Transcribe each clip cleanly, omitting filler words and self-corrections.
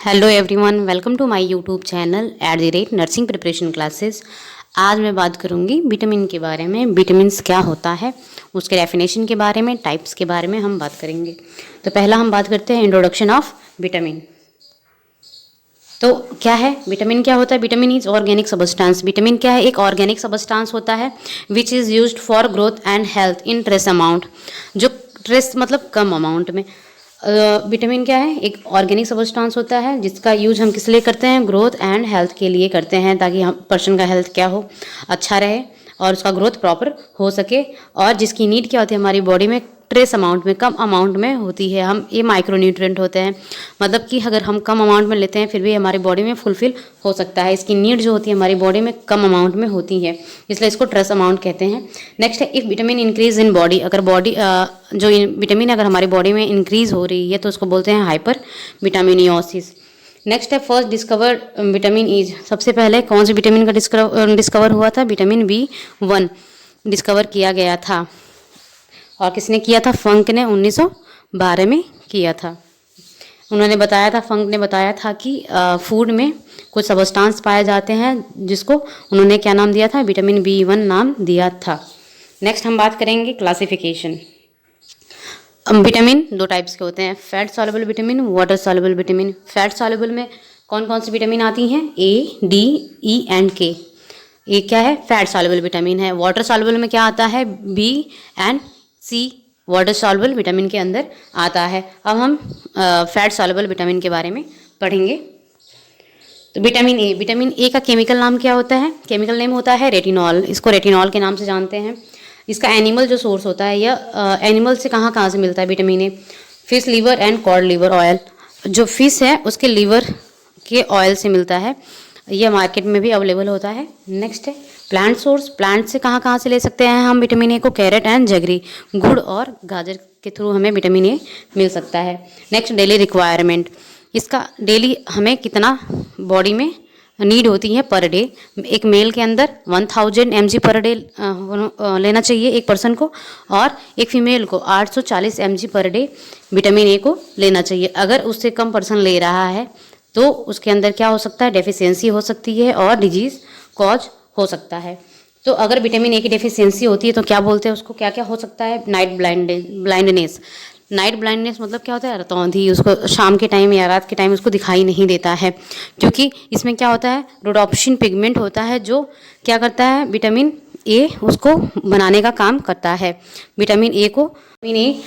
Hello everyone, welcome to my YouTube channel @nursing preparation classes. आज मैं बात करूंगी विटामिन के बारे में। विटामिन्स क्या होता है, उसके डेफिनेशन के बारे में, टाइप्स के बारे में हम बात करेंगे। तो पहला हम बात करते हैं इंट्रोडक्शन ऑफ विटामिन। तो क्या है विटामिन, क्या होता है? Vitamin is organic substance. Vitamin क्या है? एक ऑर्गेनिक सबस्टांस होता है which is used for growth and health in trace amount. जो ट्रेस मतलब कम अमाउंट में। विटामिन क्या है? एक ऑर्गेनिक सबस्टांस होता है जिसका यूज हम किस लिए करते हैं? ग्रोथ एंड हेल्थ के लिए करते हैं, ताकि हम पर्सन का हेल्थ क्या हो, अच्छा रहे और उसका ग्रोथ प्रॉपर हो सके। और जिसकी नीड क्या होती है हमारी बॉडी में? ट्रेस अमाउंट में, कम अमाउंट में होती है। हम ये माइक्रोन्यूट्रिएंट होते हैं, मतलब कि अगर हम कम अमाउंट में लेते हैं फिर भी हमारी बॉडी में फुलफिल हो सकता है। इसकी नीड जो होती है हमारी बॉडी में कम अमाउंट में होती है, इसलिए इसको ट्रेस अमाउंट कहते हैं। नेक्स्ट है if vitamin increase in body. अगर बॉडी जो विटामिन अगर हमारी बॉडी में इंक्रीज हो रही है तो उसको बोलते हैं हाइपर विटामिनियोसिस। नेक्स्ट है फर्स्ट डिस्कवर विटामिन इज। सबसे पहले कौन से विटामिन का डिस्कवर हुआ था? विटामिन B1 डिस्कवर किया गया था। और किसने किया था? फंक ने 1912 में किया था। उन्होंने बताया था, फंक ने बताया था कि फूड में कुछ सबस्टांस पाए जाते हैं जिसको उन्होंने क्या नाम दिया था? विटामिन B1 नाम दिया था। नेक्स्ट हम बात करेंगे क्लासिफिकेशन। विटामिन दो टाइप्स के होते हैं, fat soluble vitamin, water soluble vitamin. Fat soluble में कौन कौन सी विटामिन आती हैं? A, D, E and K। ये क्या है? फैट सॉल्युबल विटामिन है। वाटर सॉल्युबल में क्या आता है? B and C water soluble vitamin के अंदर आता है। अब हम फैट सॉल्युबल विटामिन के बारे में पढ़ेंगे। तो विटामिन ए का केमिकल नाम क्या होता है? केमिकल नेम होता है रेटिनॉल। इसको रेटिनॉल के नाम से जानते हैं। इसका एनिमल जो सोर्स होता है, यह एनिमल से कहाँ कहाँ से मिलता है vitamin A? Fish liver and cod liver oil. जो फिश है उसके लीवर के ऑयल से मिलता है। यह मार्केट में भी अवेलेबल होता है। नेक्स्ट है प्लांट सोर्स। प्लांट से कहाँ कहाँ से ले सकते हैं हम विटामिन ए को? कैरेट एंड जगरी, गुड़ और गाजर के थ्रू हमें विटामिन ए मिल सकता है। Next daily requirement. इसका डेली हमें कितना बॉडी में नीड होती है पर डे? एक मेल के अंदर 1000 mg पर डे लेना चाहिए एक पर्सन को, और एक फीमेल को 840 mg per day vitamin A को लेना चाहिए। अगर उससे कम पर्सन ले रहा है तो उसके अंदर क्या हो सकता है? डेफिशिएंसी हो सकती है और डिजीज़ कॉज हो सकता है। तो अगर विटामिन ए की डेफिशिएंसी होती है तो क्या बोलते हैं उसको? क्या क्या हो सकता है? Night blindness. नाइट ब्लाइंडनेस मतलब क्या होता है? रतौंधी। उसको शाम के टाइम या रात के टाइम उसको दिखाई नहीं देता है, क्योंकि इसमें क्या होता है? रोडोप्सिन पिगमेंट होता है जो क्या करता है? विटामिन ए उसको बनाने का काम करता है। विटामिन ए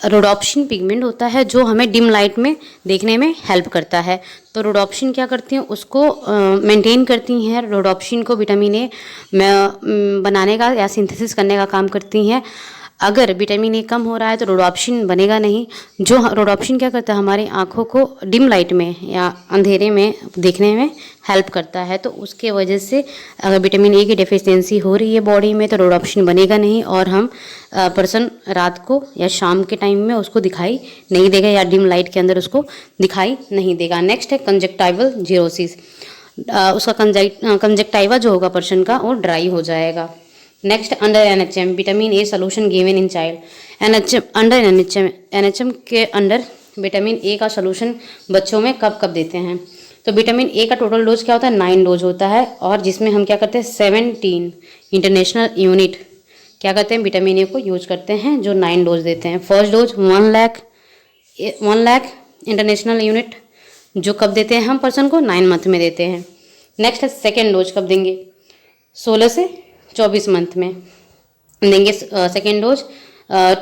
रोडोप्सिन पिगमेंट होता है जो हमें डिम लाइट में देखने में हेल्प करता है। तो रोडोप्सिन क्या करती हैं? उसको मेंटेन करती हैं। रोडोप्सिन को विटामिन ए बनाने का या सिंथेसिस करने का काम करती हैं। अगर विटामिन ए कम हो रहा है तो रोडोप्सिन बनेगा नहीं। जो रोडोप्सिन क्या करता है? हमारी आँखों को डिम लाइट में या अंधेरे में देखने में हेल्प करता है। तो उसके वजह से अगर विटामिन ए की डेफिशिएंसी हो रही है बॉडी में तो रोडोप्सिन बनेगा नहीं, और हम पर्सन रात को या शाम के टाइम में उसको दिखाई नहीं देगा या डिम लाइट के अंदर उसको दिखाई नहीं देगा। नेक्स्ट है कंजक्टाइवल जीरोसिस। उसका कंजक्टाइवा जो होगा पर्सन का वो ड्राई हो जाएगा। Next under NHM vitamin a solution given in child. NHM के अंडर विटामिन ए का सोल्यूशन बच्चों में कब कब देते हैं? तो विटामिन ए का टोटल डोज क्या होता है? 9 डोज होता है, और जिसमें हम क्या करते हैं? 17 इंटरनेशनल यूनिट क्या करते हैं? विटामिन ए को यूज करते हैं, जो 9 डोज देते हैं। First dose 1 lakh international unit जो कब देते हैं हम पर्सन को? 9 मंथ में देते हैं। नेक्स्ट है सेकेंड डोज कब देंगे? 16 से 24 मंथ में देंगे second dose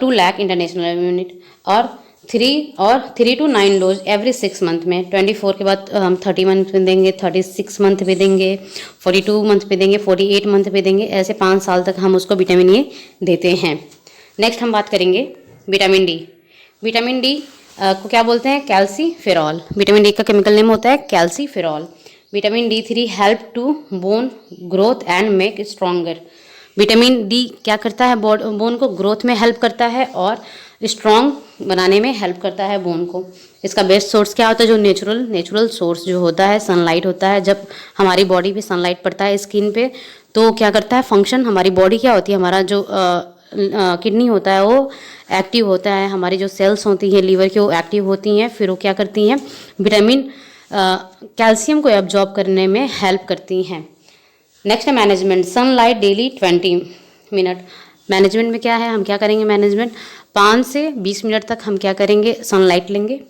2 lakh international unit, और 3 to 9 डोज एवरी 6 मंथ में। 24 के बाद हम 30 मंथ पे देंगे, 36 मंथ पे देंगे, 42 मंथ पे देंगे, 48 मंथ पे देंगे। ऐसे 5 साल तक हम उसको विटामिन ए देते हैं। नेक्स्ट हम बात करेंगे विटामिन डी। विटामिन डी को क्या बोलते हैं? कैल्सीफेरॉल। विटामिन डी का केमिकल नेम होता है calciferol. Vitamin D3 help to bone growth and make stronger. Vitamin D क्या करता है? बोन को ग्रोथ में हेल्प करता है और स्ट्रॉन्ग बनाने में हेल्प करता है बोन को। इसका बेस्ट सोर्स क्या होता है? जो नेचुरल सोर्स जो होता है सनलाइट होता है। जब हमारी बॉडी पे सनलाइट पड़ता है स्किन पे तो क्या करता है? फंक्शन हमारी बॉडी क्या होती है? हमारा जो किडनी होता है वो एक्टिव होता है, हमारी जो सेल्स होती हैं लीवर की वो एक्टिव होती हैं। फिर वो क्या करती हैं? विटामिन कैल्शियम को एब्जॉर्ब करने में हेल्प करती हैं। नेक्स्ट है management, sunlight daily 20 minute. Management में क्या है, हम क्या करेंगे, मैनेजमेंट 5 से 20 मिनट तक हम क्या करेंगे, सनलाइट लेंगे।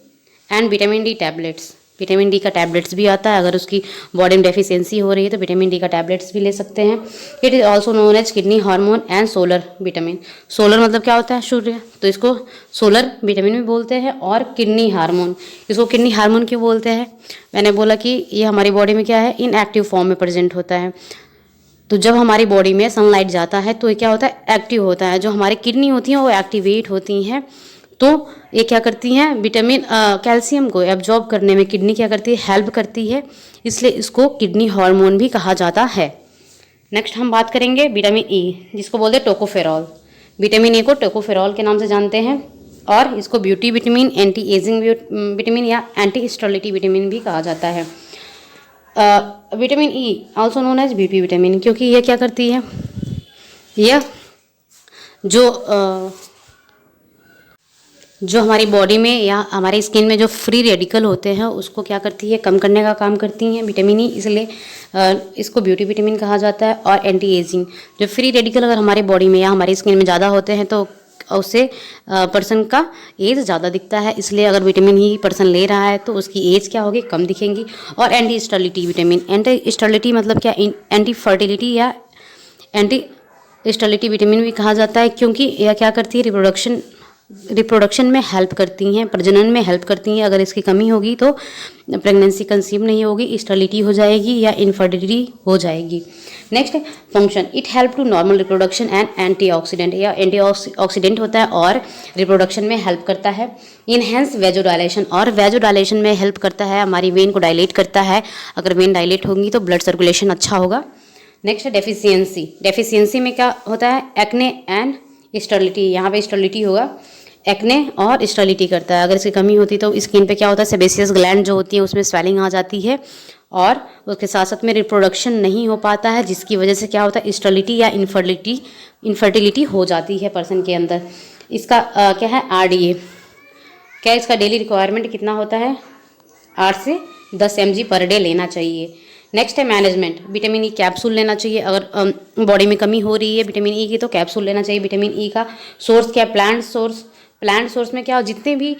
And vitamin D tablets, vitamin D का टैबलेट्स भी आता है, अगर उसकी बॉडी में डेफिशिएंसी हो रही है तो विटामिन डी का टैबलेट्स भी ले सकते हैं। It is also known as kidney hormone and solar vitamin. Solar मतलब क्या होता है, सूर्य, तो इसको सोलर विटामिन भी बोलते हैं। और किडनी हार्मोन, इसको किडनी हार्मोन क्यों बोलते हैं, मैंने बोला कि ये हमारी बॉडी में क्या है, इनएक्टिव फॉर्म में प्रेजेंट होता है। तो जब हमारी बॉडी में सनलाइट जाता है तो ये क्या होता है, एक्टिव होता है। जो हमारी किडनी होती हैं वो एक्टिवेट होती हैं, तो ये क्या करती हैं, विटामिन कैल्शियम को एब्जॉर्ब करने में किडनी क्या करती है, हेल्प करती है, इसलिए इसको किडनी हार्मोन भी कहा जाता है। नेक्स्ट हम बात करेंगे विटामिन ई, जिसको बोलते हैं टोकोफेरॉल। विटामिन ए को टोकोफेरॉल के नाम से जानते हैं, और इसको beauty vitamin, anti aging vitamin या एंटी स्टेरिलिटी विटामिन भी कहा जाता है। Vitamin E also known as beauty vitamin, क्योंकि ये क्या करती है, यह जो हमारी बॉडी में या हमारी स्किन में जो फ्री रेडिकल होते हैं उसको क्या करती है, कम करने का काम करती हैं विटामिन ई, इसलिए इसको ब्यूटी विटामिन कहा जाता है। और एंटी एजिंग, जो फ्री रेडिकल अगर हमारी बॉडी में या हमारी स्किन में ज़्यादा होते हैं तो उससे पर्सन का एज ज़्यादा दिखता है, इसलिए अगर विटामिन ई पर्सन ले रहा है तो उसकी एज क्या होगी, कम दिखेंगी। और anti sterility vitamin, anti sterility मतलब क्या, एंटी फर्टिलिटी या एंटी स्टेरिलिटी विटामिन भी कहा जाता है, क्योंकि यह क्या करती है, रिप्रोडक्शन में हेल्प करती हैं, प्रजनन में हेल्प करती हैं। अगर इसकी कमी होगी तो प्रेगनेंसी कंसीव नहीं होगी, स्टेरिलिटी हो जाएगी या इनफर्टिलिटी हो जाएगी। Next function, it help to normal reproduction and antioxidant, या एंटीऑक्सीडेंट होता है और रिप्रोडक्शन में हेल्प करता है। इनहेंस वेजोडाइलेशन, और वेजोडाइलेशन में हेल्प करता है, हमारी वेन को डायलेट करता है, अगर वेन डायलेट होंगी तो ब्लड सर्कुलेशन अच्छा होगा। नेक्स्ट डेफिशिएंसी, डेफिशिएंसी में क्या होता है, एक्ने एंड स्टेरिलिटी, यहाँ पे स्टेरिलिटी होगा, एक्ने और स्टेरिलिटी करता है। अगर इसकी कमी होती तो स्किन पे क्या होता है, सेबेसियस ग्लैंड जो होती है उसमें स्वेलिंग आ जाती है, और उसके साथ साथ में रिप्रोडक्शन नहीं हो पाता है, जिसकी वजह से क्या होता है, स्टेरिलिटी या इनफर्टिलिटी हो जाती है पर्सन के अंदर। इसका क्या है, RDA, क्या इसका डेली रिक्वायरमेंट कितना होता है, 8 से 10 mg पर डे लेना चाहिए। नेक्स्ट है मैनेजमेंट, विटामिन ई कैप्सूल लेना चाहिए, अगर बॉडी में कमी हो रही है विटामिन ई की तो कैप्सूल लेना चाहिए। विटामिन ई का सोर्स क्या है, प्लांट सोर्स में क्या हो, जितने भी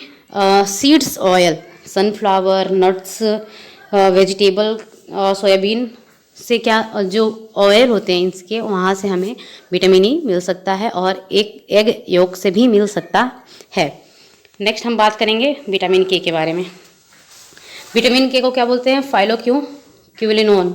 seeds oil, sunflower, nuts, vegetable, soybean से क्या जो ऑयल होते हैं इसके, वहाँ से हमें विटामिन ई मिल सकता है, और एक एग योक से भी मिल सकता है। नेक्स्ट हम बात करेंगे विटामिन के बारे में। विटामिन के को क्या बोलते हैं, फाइलोक्विनोन,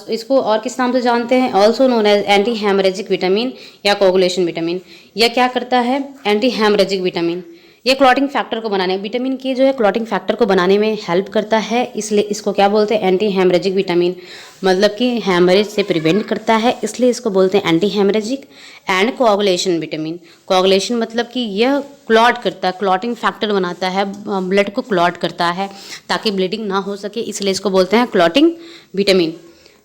इसको और किस नाम से जानते हैं, also known as anti haemorrhagic vitamin या कोगुलेशन विटामिन। यह क्या करता है, एंटी हेमरेजिक विटामिन, ये क्लॉटिंग फैक्टर को बनाने, विटामिन के जो है क्लॉटिंग फैक्टर को बनाने में हेल्प करता है, इसलिए इसको क्या बोलते हैं, एंटी हेमरेजिक विटामिन, मतलब कि हेमरेज से प्रिवेंट करता है, इसलिए इसको बोलते हैं anti haemorrhagic. And coagulation vitamin, coagulation मतलब कि यह क्लॉट करता है, क्लॉटिंग फैक्टर बनाता है, ब्लड को क्लॉट करता है ताकि ब्लीडिंग ना हो सके, इसलिए इसको बोलते हैं clotting vitamin,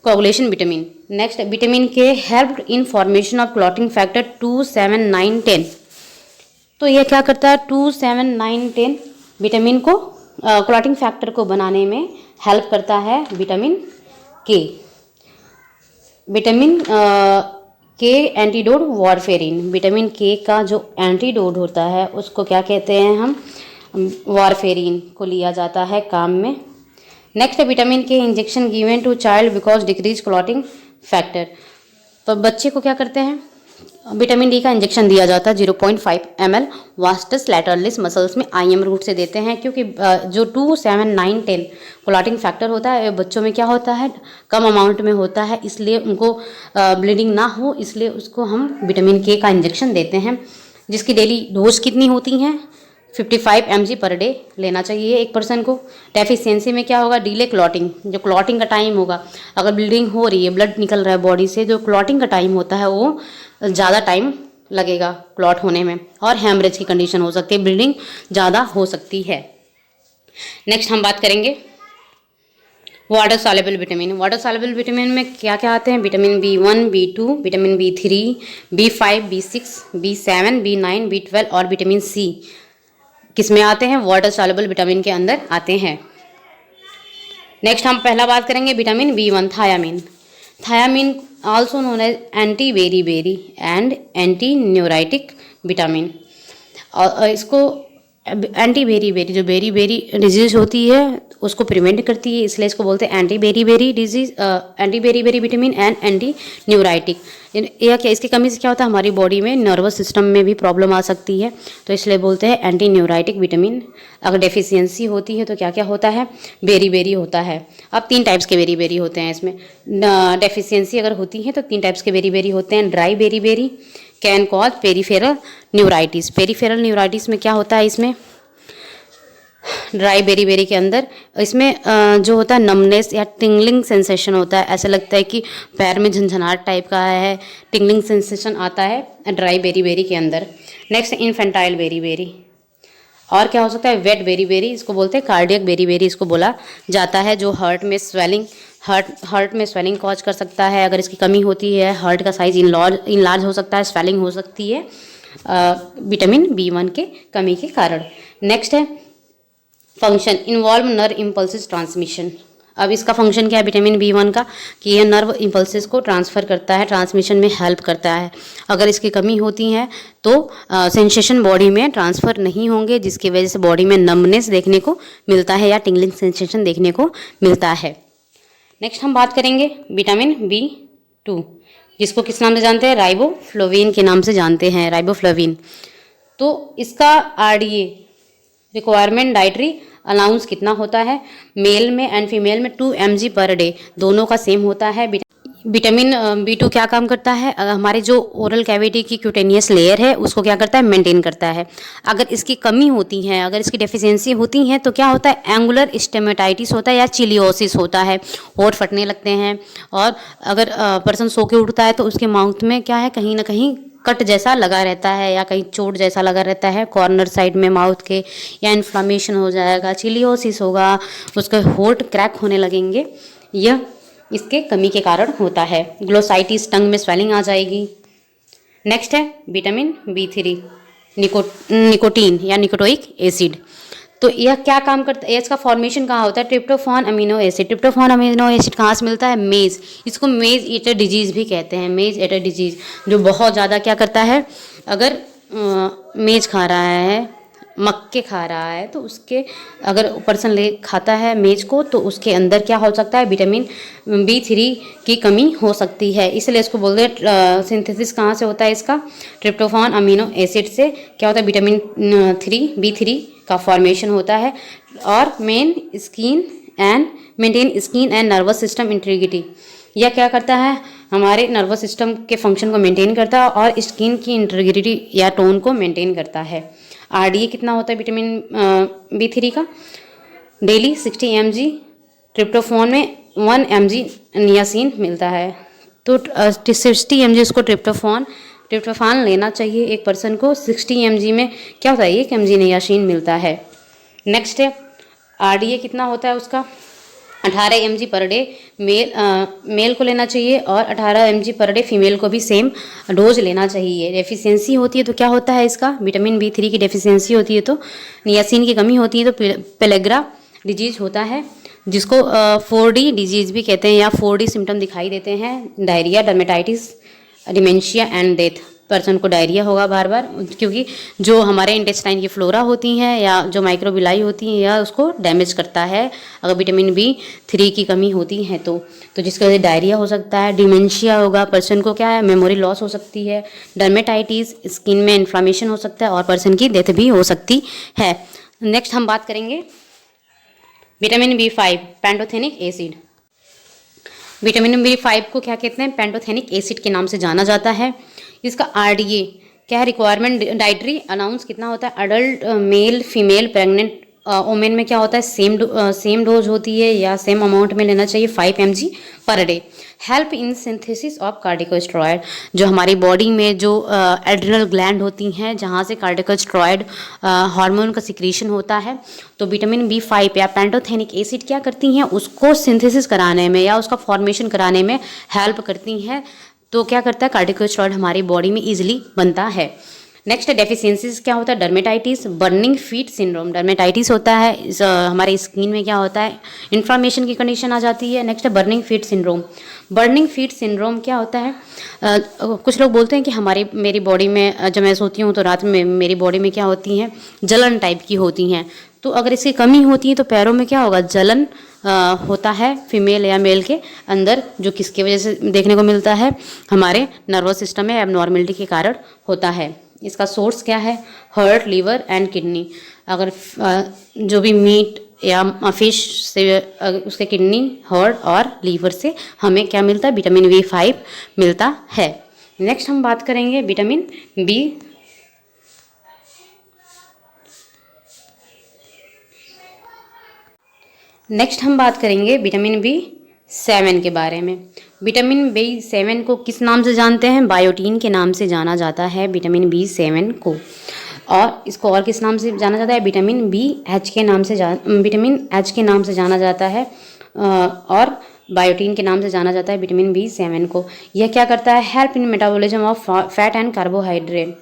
coagulation vitamin. Next, vitamin K help in formation of clotting factor 2, 7, 9, 10। तो ये क्या करता है, 2, 7, 9, 10 विटामिन को क्लॉटिंग फैक्टर को बनाने में हेल्प करता है विटामिन के। विटामिन के एंटीडोट वारफेरिन, विटामिन के का जो एंटीडोट होता है उसको क्या कहते हैं हम, वारफेरिन को लिया जाता है काम में। Next, vitamin K injection given to child because decrease clotting factor, तो बच्चे को क्या करते हैं, विटामिन डी का इंजेक्शन दिया जाता है 0.5 ml वास्टस लैटरलिस मसल्स में IM रूट से देते हैं, क्योंकि जो 2, 7, 9, 10 क्लॉटिंग फैक्टर होता है बच्चों में क्या होता है, कम अमाउंट में होता है, इसलिए उनको ब्लीडिंग ना हो, इसलिए उसको हम विटामिन के का इंजेक्शन देते हैं, जिसकी डेली डोज कितनी होती हैं, 55 mg पर डे लेना चाहिए एक पर्सन को। डेफिशिएंसी में क्या होगा, डिले क्लॉटिंग, जो क्लॉटिंग का टाइम होगा, अगर ब्लीडिंग हो रही है, ब्लड निकल रहा है बॉडी से, जो क्लॉटिंग का टाइम होता है वो ज़्यादा टाइम लगेगा क्लॉट होने में, और हेमरेज की कंडीशन हो सकती है, ब्लीडिंग ज़्यादा हो सकती है। नेक्स्ट हम बात करेंगे water soluble vitamin. Water soluble vitamin में क्या क्या आते हैं, vitamin B1, B2, vitamin B3, B5, B6, B7, B9, B12 और विटामिन C किस में आते हैं, वाटर सॉल्युबल विटामिन के अंदर आते हैं। नेक्स्ट हम पहला बात करेंगे vitamin B1 thiamine. Thiamine also known as anti beri and anti neuritic vitamin. और इसको एंटी बेरी जो बेरी डिजीज होती है उसको प्रिवेंट करती है, इसलिए इसको बोलते हैं anti beri disease, anti beri vitamin and anti neuritic. यह क्या, इसकी कमी से क्या होता है हमारी बॉडी में नर्वस सिस्टम में भी प्रॉब्लम आ सकती है, तो इसलिए बोलते हैं एंटी न्यूराइटिक विटामिन। अगर डेफिशिएंसी होती है तो क्या क्या होता है, बेरी होता है। अब 3 टाइप्स के बेरी होते हैं इसमें। डेफिशिएंसी अगर होती है तो 3 टाइप्स के बेरी होते हैं। Dry beri can cause peripheral neuritis. Peripheral neuritis में क्या होता है, इसमें ड्राई बेरी के अंदर इसमें जो होता है नमनेस या टिंगलिंग सेंसेशन होता है, ऐसा लगता है कि पैर में झंझनाहट टाइप का है, टिंगलिंग सेंसेशन आता है ड्राई बेरी के अंदर। Next infantile beri. और क्या हो सकता है, वेट बेरी, इसको बोलते हैं कार्डियक बेरी इसको बोला जाता है, जो हार्ट में स्वेलिंग कॉज कर सकता है। अगर इसकी कमी होती है हार्ट का साइज इनलार्ज हो सकता है, स्वेलिंग हो सकती है विटामिन B1 के कमी के कारण। नेक्स्ट है function, involve nerve impulses transmission. अब इसका फंक्शन क्या है विटामिन B1 का, कि यह नर्व इम्पल्सिस को ट्रांसफ़र करता है, ट्रांसमिशन में हेल्प करता है। अगर इसकी कमी होती है तो सेंसेशन बॉडी में ट्रांसफ़र नहीं होंगे, जिसकी वजह से बॉडी में नमनेस देखने को मिलता है या टिंगलिंग सेंसेशन देखने को मिलता है। नेक्स्ट हम बात करेंगे विटामिन B2, जिसको किस नाम से जानते हैं, राइबोफ्लोविन के नाम से जानते हैं, राइबोफ्लोविन। तो इसका RDA रिक्वायरमेंट डाइटरी अलाउंस कितना होता है, मेल में एंड फीमेल में 2 mg पर डे, दोनों का सेम होता है। विटामिन B2 क्या काम करता है, हमारे जो ओरल कैविटी की क्यूटेनियस लेयर है उसको क्या करता है, मेंटेन करता है। अगर इसकी कमी होती है, अगर इसकी डेफिशिएंसी होती है तो क्या होता है, एंगुलर स्टेमेटाइटिस होता है या चिलियोसिस होता है, होंठ फटने लगते हैं। और अगर पर्सन सो के उठता है तो उसके माउथ में क्या है, कहीं ना कहीं कट जैसा लगा रहता है या कहीं चोट जैसा लगा रहता है कॉर्नर साइड में माउथ के, या इन्फ्लामेशन हो जाएगा, चिलियोसिस होगा, उसके होंठ क्रैक होने लगेंगे। यह इसके कमी के कारण होता है। ग्लोसाइटिस, टंग में स्वेलिंग आ जाएगी। नेक्स्ट है विटामिन B3 निकोटीन या निकोटोइक एसिड। तो यह क्या काम करता है, इसका फॉर्मेशन कहाँ होता है, tryptophan amino acid. Tryptophan amino acid कहाँ से मिलता है, मेज। इसको मेज ईटर डिजीज़ भी कहते हैं, मेज ईटर डिजीज़, जो बहुत ज़्यादा क्या करता है, अगर मेज खा रहा है, मक्के खा रहा है, तो उसके अगर पर्सन खाता है मेज को तो उसके अंदर क्या हो सकता है, विटामिन B3 की कमी हो सकती है। इसलिए इसको बोलते हैं, सिंथेसिस कहाँ से होता है इसका, ट्रिप्टोफान अमीनो एसिड से क्या होता है, विटामिन B3 का फॉर्मेशन होता है। और maintain skin and nervous system integrity. यह क्या करता है, हमारे नर्वस सिस्टम के फंक्शन को मेंटेन करता है और स्किन की इंटीग्रिटी या टोन को मेंटेन करता है। RDA कितना होता है विटामिन B3 का, डेली 60 mg, ट्रिप्टोफान में 1 mg नियासिन मिलता है। तो 60 mg उसको ट्रिप्टोफान लेना चाहिए एक पर्सन को। 60 mg में क्या होता है, 1 mg नियासिन मिलता है। नेक्स्ट है RDA कितना होता है उसका, 18 mg पर डे मेल को लेना चाहिए और 18 mg पर डे फीमेल को भी सेम डोज लेना चाहिए। डेफिशिएंसी होती है तो क्या होता है इसका, विटामिन B3 की डेफिशिएंसी होती है तो नियासिन की कमी होती है तो पेलेग्रा डिजीज होता है, जिसको 4D डिजीज भी कहते हैं या 4D सिम्टम दिखाई देते हैं, diarrhoea, dermatitis, dementia and death. Person को डायरिया होगा बार बार, क्योंकि जो हमारे इंटेस्टाइन की फ्लोरा होती हैं या जो माइक्रोबिलाई होती हैं या उसको डैमेज करता है अगर विटामिन B3 की कमी होती है तो जिसकी वजह से डायरिया हो सकता है। डिमेंशिया होगा, पर्सन को क्या है, मेमोरी लॉस हो सकती है। डर्मेटाइटिस, स्किन में इन्फ्लामेशन हो सकता है और पर्सन की डेथ भी हो सकती है। नेक्स्ट हम बात करेंगे vitamin B5 pantothenic acid. Vitamin B5 को क्या कहते हैं, पैंटोथेनिक एसिड के नाम से जाना जाता है। इसका RDA क्या है, रिक्वायरमेंट डाइटरी अलाउंस कितना होता है, adult male female pregnant women में क्या होता है, सेम डोज होती है या सेम अमाउंट में लेना चाहिए, 5 mg per day. Help in synthesis of corticosteroid, जो हमारी बॉडी में जो एड्रिनल ग्लैंड होती हैं जहाँ से कार्टिकोस्टेरॉयड हार्मोन का सिक्रीशन होता है, तो विटामिन B5 या पैंटोथेनिक एसिड क्या करती हैं, उसको सिंथेसिस कराने में या उसका फॉर्मेशन कराने में हेल्प करती हैं। तो क्या करता है, कार्टिकोस्टेरॉयड हमारी बॉडी में ईजिली बनता है। नेक्स्ट डेफिशिएंसीज क्या होता है, dermatitis, burning feet syndrome. Dermatitis होता है हमारे स्किन में क्या होता है, इन्फ्लामेशन की कंडीशन आ जाती है। नेक्स्ट है burning feet syndrome. Burning feet syndrome क्या होता है, कुछ लोग बोलते हैं कि मेरी बॉडी में जब मैं सोती हूँ तो रात में मेरी बॉडी में क्या होती हैं, जलन टाइप की होती हैं। तो अगर इसकी कमी होती है तो पैरों में क्या होगा, जलन होता है फीमेल या मेल के अंदर, जो किसकी वजह से देखने को मिलता है, हमारे नर्वस सिस्टम में एबनॉर्मलिटी के कारण होता है। इसका सोर्स क्या है, हार्ट, लीवर एंड किडनी। अगर जो भी मीट या फिश से उसके किडनी, हार्ट और लीवर से हमें क्या मिलता है, विटामिन B5 मिलता है। नेक्स्ट हम बात करेंगे विटामिन बी। नेक्स्ट हम बात करेंगे विटामिन B7 के बारे में। विटामिन B7 को किस नाम से जानते हैं, बायोटीन के नाम से जाना जाता है विटामिन B7 को। और इसको और किस नाम से जाना जाता है, विटामिन BH के नाम से विटामिन H के नाम से जाना जाता है, और बायोटीन के नाम से जाना जाता है विटामिन B7 को। यह क्या करता है, help in metabolism of fat and carbohydrate.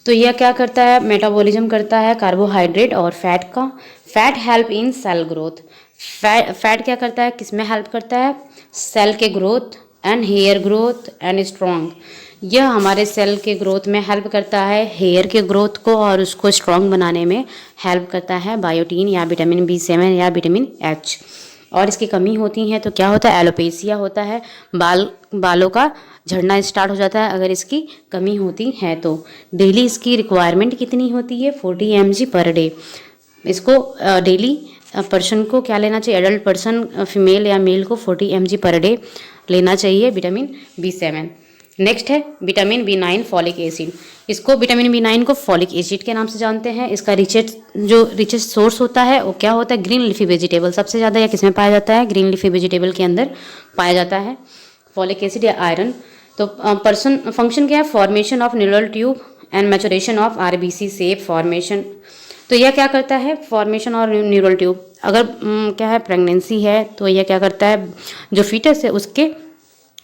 तो यह क्या करता है, मेटाबॉलिज्म करता है कार्बोहाइड्रेट और फैट का। Fat help in cell growth. Fat क्या करता है, किस में हेल्प करता है, सेल के growth and hair growth and strong. यह हमारे सेल के ग्रोथ में हेल्प करता है, हेयर के ग्रोथ को और उसको स्ट्रॉन्ग बनाने में हेल्प करता है बायोटीन या विटामिन B7 या विटामिन H। और इसकी कमी होती है तो क्या होता है, एलोपेसिया होता है, बालों का झड़ना स्टार्ट हो जाता है अगर इसकी कमी होती है तो। डेली इसकी रिक्वायरमेंट कितनी होती है, 40 mg पर डे। इसको डेली पर्सन को क्या लेना चाहिए, एडल्ट पर्सन फीमेल या मेल को 40 mg पर डे लेना चाहिए विटामिन B7। नेक्स्ट है विटामिन B9 फॉलिक एसिड। इसको विटामिन B9 को फॉलिक एसिड के नाम से जानते हैं। इसका रिचेस्ट सोर्स होता है वो क्या होता है, ग्रीन लीफी वेजिटेबल। सबसे ज़्यादा यह किसमें पाया जाता है, ग्रीन लीफी वेजिटेबल के अंदर पाया जाता है फॉलिक एसिड या आयरन। तो पर्सन फंक्शन क्या है, formation of neural tube and maturation of RBC shape formation. तो यह क्या करता है, फॉर्मेशन और न्यूरल ट्यूब। अगर क्या है, प्रेगनेंसी है तो यह क्या करता है, जो फीटस है उसके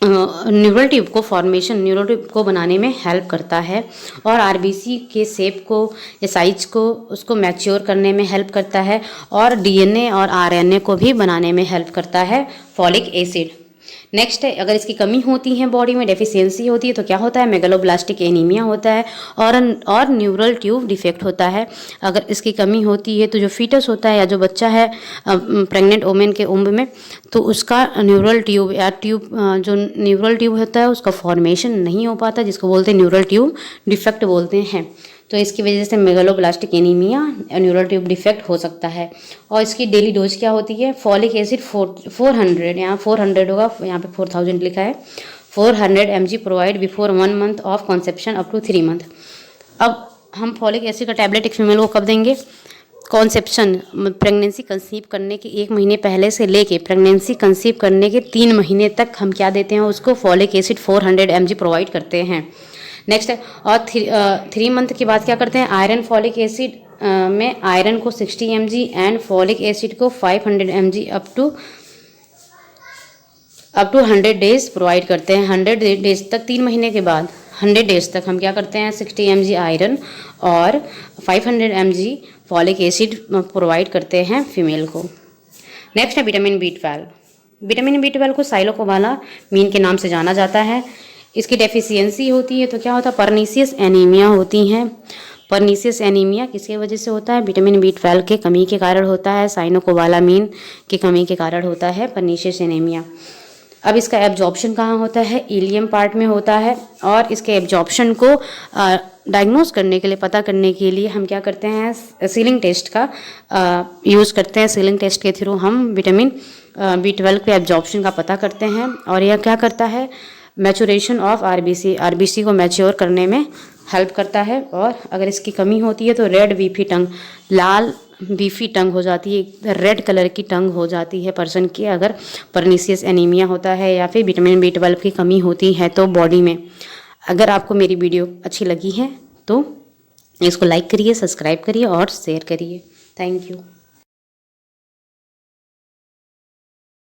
न्यूरल ट्यूब को बनाने में हेल्प करता है, और RBC के शेप को या साइज को उसको मैच्योर करने में हेल्प करता है, और DNA और RNA को भी बनाने में हेल्प करता है फॉलिक एसिड। नेक्स्ट है, अगर इसकी कमी होती है बॉडी में, डेफिशिएंसी होती है तो क्या होता है, मेगालोब्लास्टिक एनीमिया होता है और न्यूरल ट्यूब डिफेक्ट होता है। अगर इसकी कमी होती है तो जो फीटस होता है या जो बच्चा है प्रेग्नेंट वोमेन के उम्र में, तो उसका न्यूरल ट्यूब जो न्यूरल ट्यूब होता है उसका फॉर्मेशन नहीं हो पाता, जिसको बोलते हैं न्यूरल ट्यूब डिफेक्ट बोलते हैं। तो इसकी वजह से megaloblastic anaemia neural tube defect हो सकता है। और इसकी डेली डोज क्या होती है, फॉलिक एसिड 400, यहाँ 400 होगा, यहाँ पे 4000 लिखा है, 400 mg provide before 1 month of conception up to 3 month। अब हम फॉलिक एसिड का टैबलेट एक फीमेल को कब देंगे, कॉन्सेप्शन प्रेगनेंसी कंसीव करने के 1 महीने पहले से लेके प्रेगनेंसी कंसीव करने के 3 महीने तक हम क्या देते हैं उसको, फॉलिक एसिड 400 mg प्रोवाइड करते हैं। नेक्स्ट है, और 3 month के बाद क्या करते हैं, आयरन फॉलिक एसिड में आयरन को 60 mg एंड फॉलिक एसिड को 500 mg up to 100 days provide करते हैं। 100 डेज तक, 3 महीने के बाद 100 डेज तक हम क्या करते हैं, 60 mg आयरन और 500 mg फॉलिक एसिड प्रोवाइड करते हैं फीमेल को। नेक्स्ट है विटामिन B12। विटामिन B12 को साइलोकोबालामीन के नाम से जाना जाता है। इसकी डेफिशिएंसी होती है तो क्या होता है, परनीसियस एनीमिया होती हैं। परनीसियस एनीमिया किसकी वजह से होता है, विटामिन B12 के कमी के कारण होता है, साइलोकोबालामीन की कमी के कारण होता है परनीसियस एनीमिया। अब इसका एब्जॉर्प्शन कहाँ होता है, इलियम पार्ट में होता है, और इसके एब्जॉर्प्शन को डायग्नोस करने के लिए, पता करने के लिए हम क्या करते हैं, सीलिंग टेस्ट का यूज़ करते हैं। सीलिंग टेस्ट के थ्रू हम विटामिन B12 के एब्जॉर्प्शन का पता करते हैं, और यह क्या करता है, मैचुरेशन ऑफ RBC को मैच्योर करने में हेल्प करता है। और अगर इसकी कमी होती है तो रेड बीफी टंग, लाल बीफी टंग हो जाती है, रेड कलर की टंग हो जाती है पर्सन की, अगर परनीसियस एनीमिया होता है या फिर विटामिन B12 की कमी होती है तो बॉडी में। अगर आपको मेरी वीडियो अच्छी लगी है तो इसको लाइक करिए, सब्सक्राइब करिए और शेयर करिए। Thank you.